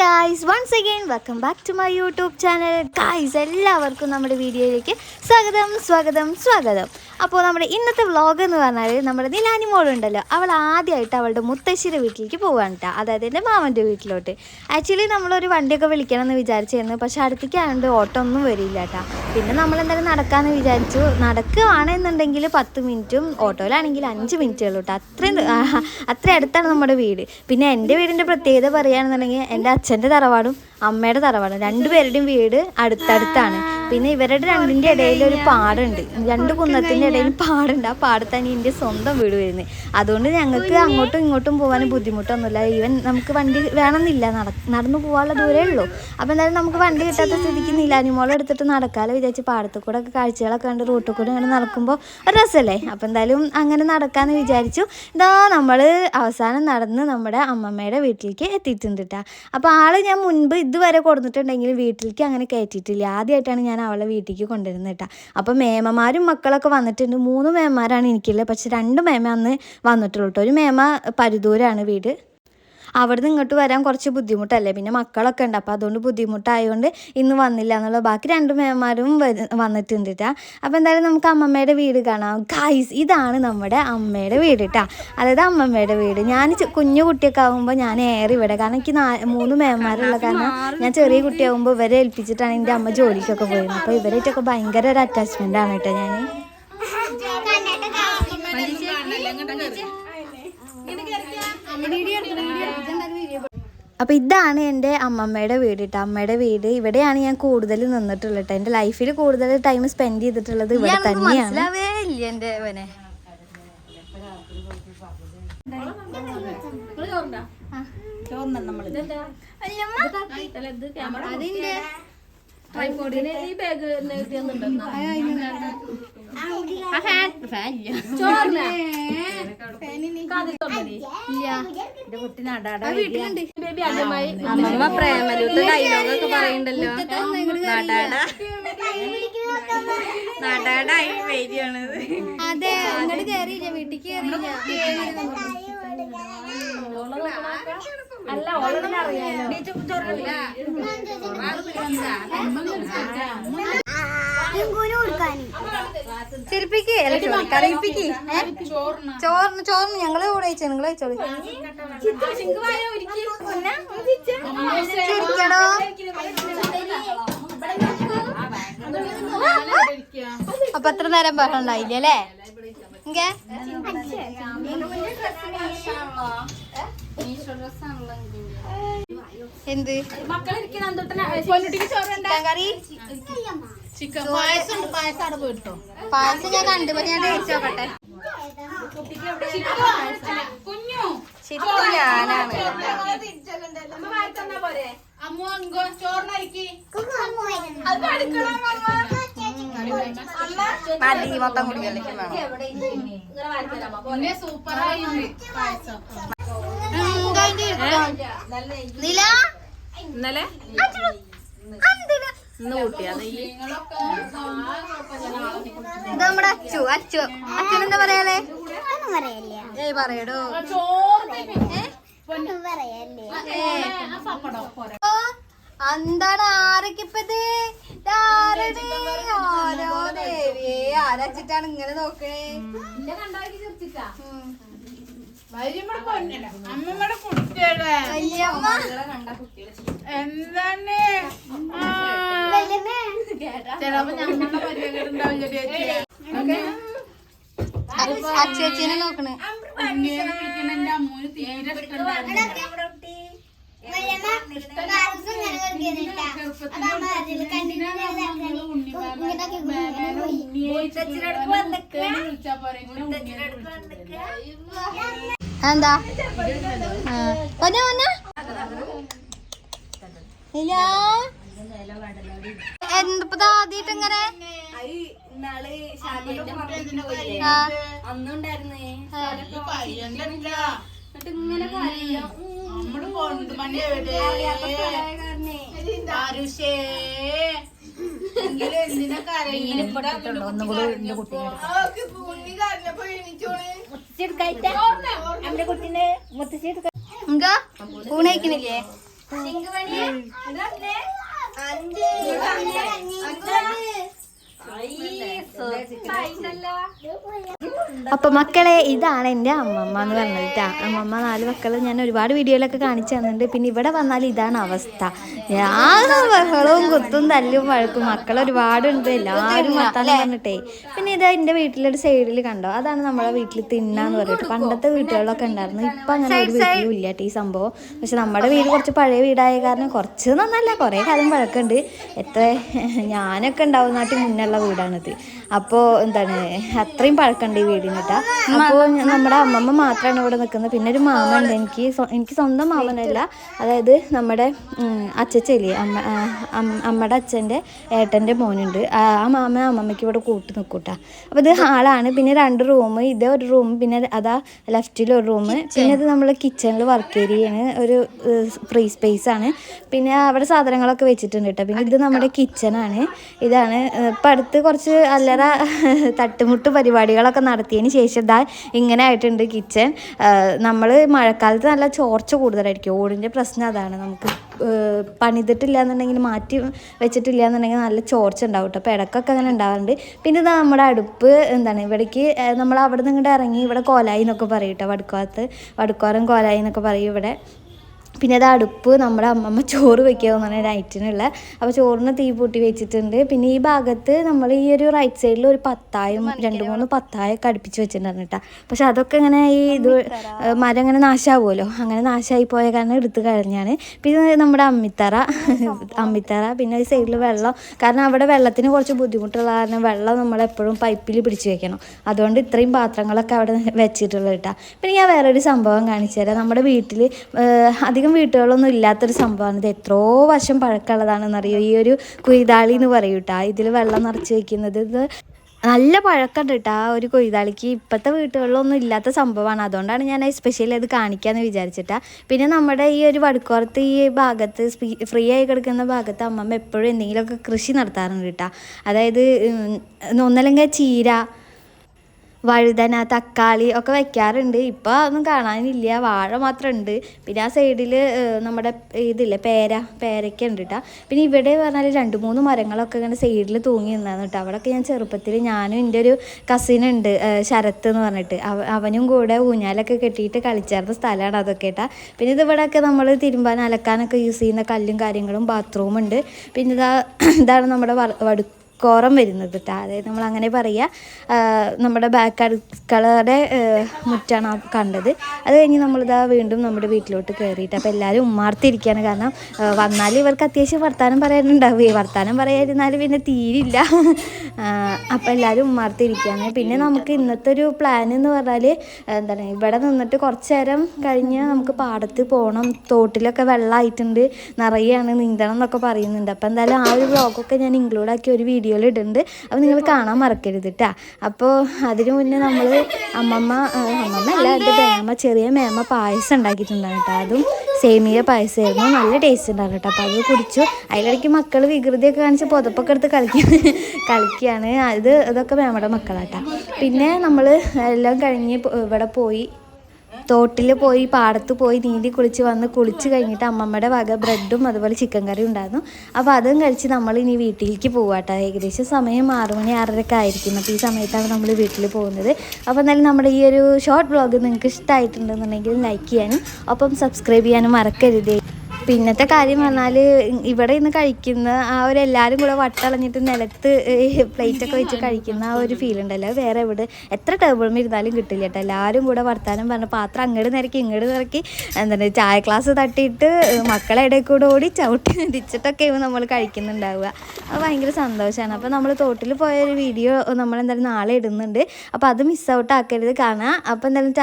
Guys once again welcome back to my YouTube channel. Guys എല്ലാവർക്കും നമ്മുടെ വീഡിയോയിലേക്ക് സ്വാഗതം. അപ്പോൾ നമ്മുടെ ഇന്നത്തെ വ്ളോഗ് എന്ന് പറഞ്ഞാൽ നമ്മുടെ നിലാനി മോളുണ്ടല്ലോ, അവൾ ആദ്യമായിട്ട് അവളുടെ മുത്തശ്ശിയുടെ വീട്ടിലേക്ക് പോവാണ് കേട്ടോ, അതായത് എൻ്റെ മാമൻ്റെ വീട്ടിലോട്ട്. ആക്ച്വലി നമ്മളൊരു വണ്ടിയൊക്കെ വിളിക്കണം എന്ന് വിചാരിച്ചിരുന്നു, പക്ഷേ അടുത്തേക്ക് ആയതുകൊണ്ട് ഓട്ടോ ഒന്നും വരില്ല കേട്ടോ. പിന്നെ നമ്മളെന്തായാലും നടക്കാമെന്ന് വിചാരിച്ചു. നടക്കുകയാണെന്നുണ്ടെങ്കിൽ 10 മിനിറ്റും ഓട്ടോയിലാണെങ്കിൽ 5 മിനിറ്റുള്ളൂ കേട്ടോ. അത്ര അടുത്താണ് നമ്മുടെ വീട്. പിന്നെ എൻ്റെ വീടിൻ്റെ പ്രത്യേകത പറയുകയാണെന്നുണ്ടെങ്കിൽ എൻ്റെ അച്ഛൻ്റെ തറവാടും അമ്മയുടെ തറവാടും രണ്ടുപേരുടെയും വീട് അടുത്തടുത്താണ്. പിന്നെ ഇവരുടെ രണ്ടിൻ്റെ ഇടയിൽ ഒരു പാടുണ്ട്, 2 കുന്നത്തിൻ്റെ ഇടയിൽ പാടുണ്ട്. ആ പാടത്താണ് എൻ്റെ സ്വന്തം വീട് വരുന്നത്. അതുകൊണ്ട് ഞങ്ങൾക്ക് അങ്ങോട്ടും ഇങ്ങോട്ടും പോകാൻ ബുദ്ധിമുട്ടൊന്നുമില്ല. ഈവൻ നമുക്ക് വണ്ടി വേണമെന്നില്ല, നടന്നു പോകാനുള്ള ദൂരമേ ഉള്ളൂ. അപ്പോൾ എന്തായാലും നമുക്ക് വണ്ടി കിട്ടാത്ത സ്ഥിതിക്ക് നിലാനിമോളം എടുത്തിട്ട് നടക്കാതെ വിചാരിച്ച് പാടത്തു കൂടെ ഒക്കെ കാഴ്ചകളൊക്കെ കണ്ട് റൂട്ടിൽ കൂടെ അങ്ങനെ നടക്കുമ്പോൾ ഒരു രസമല്ലേ. അപ്പോൾ എന്തായാലും അങ്ങനെ നടക്കാമെന്ന് വിചാരിച്ചു. ഇതാ നമ്മൾ അവസാനം നടന്ന് നമ്മുടെ അമ്മമ്മയുടെ വീട്ടിലേക്ക് എത്തിയിട്ടുണ്ട് കേട്ടോ. അപ്പോൾ ഞാൻ മുൻപ് ഇതുവരെ കൊടുത്തിട്ടുണ്ടെങ്കിൽ വീട്ടിലേക്ക് അങ്ങനെ കയറ്റിയിട്ടില്ല. ആദ്യമായിട്ടാണ് ഞാൻ അവളെ വീട്ടിലേക്ക് കൊണ്ടുവരുന്നത് കേട്ടോ. അപ്പോൾ മേമമാരും മക്കളൊക്കെ വന്നിട്ടുണ്ട്. 3 മേമമാരാണ് എനിക്കുള്ളത്, പക്ഷെ 2 മേമ അന്ന് വന്നിട്ടുള്ളൂ കേട്ടോ. ഒരു മേമ പരുതൂരാണ് വീട്. അവിടെ നിന്ന് ഇങ്ങോട്ട് വരാൻ കുറച്ച് ബുദ്ധിമുട്ടല്ലേ, പിന്നെ മക്കളൊക്കെ ഉണ്ട്. അപ്പോൾ അതുകൊണ്ട് ബുദ്ധിമുട്ടായതുകൊണ്ട് ഇന്ന് വന്നില്ല എന്നുള്ള. ബാക്കി 2 മേമമാരും വന്നിട്ടുണ്ട് കേട്ടോ. അപ്പോൾ എന്തായാലും നമുക്ക് അമ്മമ്മയുടെ വീട് കാണാം. ഗായ്സ്, ഇതാണ് നമ്മുടെ അമ്മയുടെ വീട് കേട്ടോ, അതായത് അമ്മമ്മയുടെ വീട്. ഞാൻ കുഞ്ഞു കുട്ടിയൊക്കെ ആകുമ്പോൾ ഞാൻ ഇവിടെ, കാരണം എനിക്ക് 3 മേമമാരുള്ള കാരണം ഞാൻ ചെറിയ കുട്ടിയാകുമ്പോൾ ഇവരെ ഏൽപ്പിച്ചിട്ടാണ് എൻ്റെ അമ്മ ജോലിക്കൊക്കെ പോയിരുന്നത്. അപ്പോൾ ഇവരായിട്ടൊക്കെ ഭയങ്കര ഒരു അറ്റാച്ച്മെൻ്റ് ആണ് കേട്ടോ ഞാൻ. അപ്പോൾ ഇതാണ് എൻ്റെ അമ്മമ്മയുടെ വീട് കേട്ടോ. അമ്മയുടെ വീട് ഇവിടെയാണ് ഞാൻ കൂടുതൽ നിന്നിട്ടുള്ളത് കേട്ടോ. എൻ്റെ ലൈഫിൽ കൂടുതൽ ടൈം സ്പെൻഡ് ചെയ്തിട്ടുള്ളത് ഇവിടെ തന്നെയാണ്. ഈ ബാഗ് അമ്മമ്മ പ്രേമലൂത്ത ഡയലോഗൊക്കെ പറയണ്ടല്ലോ. നടാടായി വരികയാണത്. അതെ, അങ്ങോട്ട് കയറിയില്ല, വീട്ടിൽ കയറിയില്ല. ചിരിപ്പിക്ക് കറിയിപ്പിക്ക്. ചോറിന് ഞങ്ങള് കൂടെ കഴിച്ചോ, നിങ്ങൾ കഴിച്ചോളൂ. ചിരിക്കടോ. അപ്പൊ എത്ര നേരം പറഞ്ഞില്ല അല്ലേ? എന്ത് പായസം ഞാൻ കണ്ടു, ഞാൻ ടേസ്റ്റ് നോക്കട്ടെ. ചിത്തു ഞാനാണ്. മതി, മൊത്തം കുടിക്കല്ലേ. നില ഇന്നലെ ഇത് നമ്മുടെ അച്ഛനെന്താ പറയാലേ? ഏയ് പറയടോ. എന്താണ് ആരൊക്കെപ്പത്? ഓരോ ദേവിയെ ആരച്ചിട്ടാണ് ഇങ്ങനെ നോക്കണേ? അമ്മമ്മയുടെ കുട്ടികളെ എന്താണ് ചിലപ്പോ ഞങ്ങളുടെ പരിപാടി ഉണ്ടാവില്ല. അച്ചേച്ചിനെ നോക്കണേ. എന്റെ അമ്മൂന് തീരെ എന്താ എന്തപ്പോ ആദ്യായിട്ട് ഇങ്ങനെ ഊണയിക്കണില്ലേ? അപ്പൊ മക്കളെ, ഇതാണ് എൻ്റെ അമ്മമ്മ എന്ന് പറഞ്ഞത് കേട്ടാ. അമ്മമ്മ 4 മക്കൾ ഞാൻ ഒരുപാട് വീഡിയോയിലൊക്കെ കാണിച്ചു തന്നിട്ടുണ്ട്. പിന്നെ ഇവിടെ വന്നാൽ ഇതാണ് അവസ്ഥ. ബഹളവും കുത്തും തല്ലും വഴക്കും. മക്കൾ ഒരുപാടുണ്ട്, എല്ലാവരും വർത്താനം പറഞ്ഞിട്ടേ. പിന്നെ ഇത് എൻ്റെ വീട്ടിലൊരു സൈഡിൽ കണ്ടോ, അതാണ് നമ്മളെ വീട്ടിൽ തിന്നാന്ന് പറഞ്ഞിട്ട്. പണ്ടത്തെ വീട്ടുകളിലൊക്കെ ഉണ്ടായിരുന്നു, ഇപ്പം അങ്ങനെ ഒരു വീട്ടിലും ഇല്ല ഈ സംഭവം. പക്ഷെ നമ്മുടെ വീട് കുറച്ച് പഴയ വീടായ കാരണം കുറച്ച് നന്നല്ല, കുറേ കാലം പഴക്കമുണ്ട്. ഞാനൊക്കെ ഉണ്ടാവുന്ന നാട്ടിൽ മുന്നുള്ള വീടാണിത്. അപ്പോൾ എന്താണ്, അത്രയും പഴക്കമുണ്ട് ഈ വീടിനിട്ടാ. അപ്പോൾ നമ്മുടെ അമ്മമ്മ മാത്രമാണ് ഇവിടെ നിൽക്കുന്നത്. പിന്നെ ഒരു മാമനുണ്ട്, എനിക്ക് സ്വന്തം മാമനല്ല, അതായത് നമ്മുടെ അച്ചച്ചല്ലേ, അമ്മയുടെ അച്ഛൻ്റെ ഏട്ടൻ്റെ മോനുണ്ട്. ആ മാമ അമ്മമ്മയ്ക്ക് ഇവിടെ കൂട്ടി നിൽക്കൂട്ടാ. അപ്പോൾ ഇത് ഹാളാണ്. പിന്നെ 2 റൂം, ഇതേ ഒരു റൂം, പിന്നെ അതാ ലെഫ്റ്റിൽ ഒരു റൂം. പിന്നെ ഇത് നമ്മൾ കിച്ചണിൽ വർക്ക് ഏരിയയാണ്, ഒരു ഫ്രീ സ്പേസ് ആണ്. പിന്നെ അവിടെ സാധനങ്ങളൊക്കെ വെച്ചിട്ടുണ്ട് കേട്ടോ. പിന്നെ ഇത് നമ്മുടെ കിച്ചണാണ്. ഇതാണ് ഇപ്പം അടുത്ത് കുറച്ച് അല്ലറ തട്ടുമുട്ട് പരിപാടികളൊക്കെ നടത്തിയതിന് ശേഷം ഇതാ ഇങ്ങനെ ആയിട്ടുണ്ട് കിച്ചൺ. നമ്മൾ മഴക്കാലത്ത് നല്ല ചോർച്ച കൂടുതലായിരിക്കും, ഓടിൻ്റെ പ്രശ്നം അതാണ്. നമുക്ക് പണിതിട്ടില്ല എന്നുണ്ടെങ്കിൽ, മാറ്റി വെച്ചിട്ടില്ല എന്നുണ്ടെങ്കിൽ നല്ല ചോർച്ച ഉണ്ടാവും കേട്ടോ. അപ്പോൾ ഇടയ്ക്കൊക്കെ അങ്ങനെ ഉണ്ടാവാറുണ്ട്. പിന്നെ ഇതാ നമ്മുടെ അടുപ്പ്. എന്താണ്, ഇവിടേക്ക് നമ്മൾ അവിടെ നിന്ന് ഇങ്ങോട്ട് ഇറങ്ങി ഇവിടെ കോലായി എന്നൊക്കെ പറയും കേട്ടോ. വടുക്കോറൻ കോലായി എന്നൊക്കെ പറയും ഇവിടെ. പിന്നെ അത് അടുപ്പ്, നമ്മുടെ അമ്മമ്മ ചോറ് വെക്കാമെന്നാണ് നൈറ്റിനുള്ള. അപ്പോൾ ചോറിന് തീ പൂട്ടി വെച്ചിട്ടുണ്ട്. പിന്നെ ഈ ഭാഗത്ത് നമ്മൾ ഈ ഒരു റൈറ്റ് സൈഡിൽ ഒരു 2-3 പത്തായൊക്കെ അടുപ്പിച്ച് വെച്ചിട്ടുണ്ടായിരുന്നു കേട്ടോ. പക്ഷെ അതൊക്കെ ഇങ്ങനെ ഈ മരം ഇങ്ങനെ നാശമാവുമല്ലോ, അങ്ങനെ നാശമായി പോയ കാരണം എടുത്ത് കഴിഞ്ഞാണ്. പിന്നെ നമ്മുടെ അമ്മിത്തറ. പിന്നെ ഈ സൈഡിൽ വെള്ളം, കാരണം അവിടെ വെള്ളത്തിന് കുറച്ച് ബുദ്ധിമുട്ടുള്ള കാരണം വെള്ളം നമ്മളെപ്പോഴും പൈപ്പിൽ പിടിച്ച് വെക്കണം. അതുകൊണ്ട് ഇത്രയും പാത്രങ്ങളൊക്കെ അവിടെ വെച്ചിട്ടുള്ളത് കേട്ടോ. പിന്നെ ഞാൻ വേറൊരു സംഭവം കാണിച്ചു തരാം. നമ്മുടെ വീട്ടിൽ അധികം വീട്ടുകളൊന്നും ഇല്ലാത്തൊരു സംഭവമാണ് ഇത്. എത്രയോ വർഷം പഴക്കമുള്ളതാണെന്നറിയോ ഈ ഒരു കുയ്താളി എന്ന് പറയും കേട്ടോ. ഇതിൽ വെള്ളം നിറച്ച് വയ്ക്കുന്നത്. ഇത് നല്ല പഴക്കമുണ്ട് കേട്ടോ ആ ഒരു കൊയ്താളിക്ക്. ഇപ്പോഴത്തെ വീട്ടുകളിലൊന്നും ഇല്ലാത്ത സംഭവമാണ്, അതുകൊണ്ടാണ് ഞാൻ എസ്പെഷ്യലി അത് കാണിക്കാമെന്ന് വിചാരിച്ചിട്ടാ. പിന്നെ നമ്മുടെ ഈ ഒരു വടുക്കോർത്ത് ഈ ഭാഗത്ത് ഫ്രീ ആയി കിടക്കുന്ന ഭാഗത്ത് അമ്മമ്മ എപ്പോഴും എന്തെങ്കിലുമൊക്കെ കൃഷി നടത്താറുണ്ട് കേട്ടോ. അതായത് ഒന്നല്ലെങ്കിൽ ചീര, വഴുതന, തക്കാളി ഒക്കെ വെക്കാറുണ്ട്. ഇപ്പോൾ അതൊന്നും കാണാനില്ല, വാഴ മാത്രം ഉണ്ട്. പിന്നെ ആ സൈഡിൽ നമ്മുടെ ഇതില്ലേ പേരയ്ക്ക ഉണ്ട് കേട്ടോ. പിന്നെ ഇവിടെ പറഞ്ഞാൽ 2-3 മരങ്ങളൊക്കെ ഇങ്ങനെ സൈഡിൽ തൂങ്ങി നിന്നാണ് കേട്ടോ. അവിടെയൊക്കെ ഞാൻ ചെറുപ്പത്തിൽ, ഞാനും എൻ്റെ ഒരു കസിനുണ്ട് ശരത്ത് എന്ന് പറഞ്ഞിട്ട്, അവനും കൂടെ ഊഞ്ഞാലൊക്കെ കെട്ടിയിട്ട് കളിച്ചായിരുന്ന സ്ഥലമാണ് അതൊക്കെ കേട്ടോ. പിന്നെ ഇതിവിടെയൊക്കെ നമ്മൾ തിരുമ്പാൻ അലക്കാനൊക്കെ യൂസ് ചെയ്യുന്ന കല്ലും കാര്യങ്ങളും, ബാത്റൂമുണ്ട്. പിന്നെ ഇതാണ് നമ്മുടെ കോറം വരുന്നത് കേട്ടോ. അതായത് നമ്മളങ്ങനെ പറയുക. നമ്മുടെ ബാക്ക് അടുക്കളയുടെ മുറ്റാണ് കണ്ടത്. അത് കഴിഞ്ഞ് നമ്മളിതാ വീണ്ടും നമ്മുടെ വീട്ടിലോട്ട് കയറിയിട്ട്. അപ്പോൾ എല്ലാവരും ഉമ്മാർത്തിരിക്കുകയാണ്. കാരണം വന്നാൽ ഇവർക്ക് അത്യാവശ്യം വർത്താനം പറയാനുണ്ടാവുകയെ, വർത്താനം പറയാതിരുന്നാൽ പിന്നെ തീരില്ല. അപ്പോൾ എല്ലാവരും ഉമ്മാർത്തിരിക്കുകയാണ്. പിന്നെ നമുക്ക് ഇന്നത്തെ ഒരു പ്ലാൻ എന്ന് പറഞ്ഞാൽ എന്താണ്, ഇവിടെ നിന്നിട്ട് കുറച്ച് നേരം കഴിഞ്ഞ് നമുക്ക് പാടത്ത് പോകണം. തോട്ടിലൊക്കെ വെള്ളമായിട്ടുണ്ട്, നിറയാണ്, നീന്തണം എന്നൊക്കെ പറയുന്നുണ്ട്. അപ്പോൾ എന്തായാലും ആ ഒരു വ്ളോഗൊക്കെ ഞാൻ ഇൻക്ലൂഡ് ആക്കി ഒരു വീഡിയോയിൽ ഇടുന്നുണ്ട്. അപ്പോൾ നിങ്ങൾ കാണാൻ മറക്കരുത് കേട്ടോ. അപ്പോൾ അതിനു മുന്നേ അമ്മമ്മ അല്ല, എൻ്റെ മേമ, ചെറിയ മേമ പായസം ഉണ്ടാക്കിയിട്ടുണ്ടായിരുന്നു കേട്ടോ. അതും സേമിയ പായസമായിരുന്നു, നല്ല ടേസ്റ്റ് ഉണ്ടായിരുന്നു കേട്ടോ. അപ്പോൾ അത് കുടിച്ചു. അതിലിടയ്ക്ക് മക്കൾ വികൃതിയൊക്കെ കാണിച്ച് പുതപ്പൊക്കെ എടുത്ത് കളിക്കുകയാണ്. ഇതൊക്കെ മേമയുടെ മക്കളാട്ടോ. പിന്നെ നമ്മൾ എല്ലാം കഴിഞ്ഞ് ഇവിടെ പോയി, തോട്ടിൽ പോയി, പാടത്ത് പോയി നീന്തി കുളിച്ച് കഴിഞ്ഞിട്ട് അമ്മമ്മയുടെ വക ബ്രെഡും അതുപോലെ ചിക്കൻ കറിയും ഉണ്ടായിരുന്നു. അപ്പോൾ അതും കഴിച്ച് നമ്മൾ ഇനി വീട്ടിലേക്ക് പോവാട്ടോ. ഏകദേശം സമയം 6 മണി 6:30 ആയിരിക്കും. അപ്പോൾ ഈ സമയത്താണ് നമ്മൾ വീട്ടിൽ പോകുന്നത്. അപ്പോൾ എന്നാലും നമ്മുടെ ഈ ഒരു ഷോർട്ട് വ്ളോഗ് നിങ്ങൾക്ക് ഇഷ്ടമായിട്ടുണ്ടെന്നുണ്ടെങ്കിൽ ലൈക്ക് ചെയ്യാനും ഒപ്പം സബ്സ്ക്രൈബ് ചെയ്യാനും മറക്കരുത്. പിന്നത്തെ കാര്യം പറഞ്ഞാൽ ഇവിടെ ഇന്ന് കഴിക്കുന്ന ആ ഒരു എല്ലാവരും കൂടെ വട്ടളഞ്ഞിട്ട് നിലത്ത് പ്ലേറ്റൊക്കെ വെച്ച് കഴിക്കുന്ന ആ ഒരു ഫീൽ ഉണ്ടല്ലോ, വേറെ എവിടെ എത്ര ടേബിളും ഇരുന്നാലും കിട്ടില്ല കേട്ടോ. എല്ലാവരും കൂടെ വർത്താനം പറഞ്ഞ പാത്രം അങ്ങോട്ട് നിരക്കി എന്താണ് ചായ ഗ്ലാസ് തട്ടിയിട്ട് മക്കളെ ഇടയിൽ കൂടെ ഓടി ചവിട്ടി തിരിച്ചിട്ടൊക്കെ നമ്മൾ കഴിക്കുന്നുണ്ടാവുക. അത് ഭയങ്കര സന്തോഷമാണ്. അപ്പോൾ നമ്മൾ തോട്ടിൽ പോയൊരു വീഡിയോ നമ്മളെന്തായാലും നാളെ ഇടുന്നുണ്ട്. അപ്പോൾ അത് മിസ് ഔട്ട് ആക്കരുത്, കാണാം. അപ്പോൾ എന്തായാലും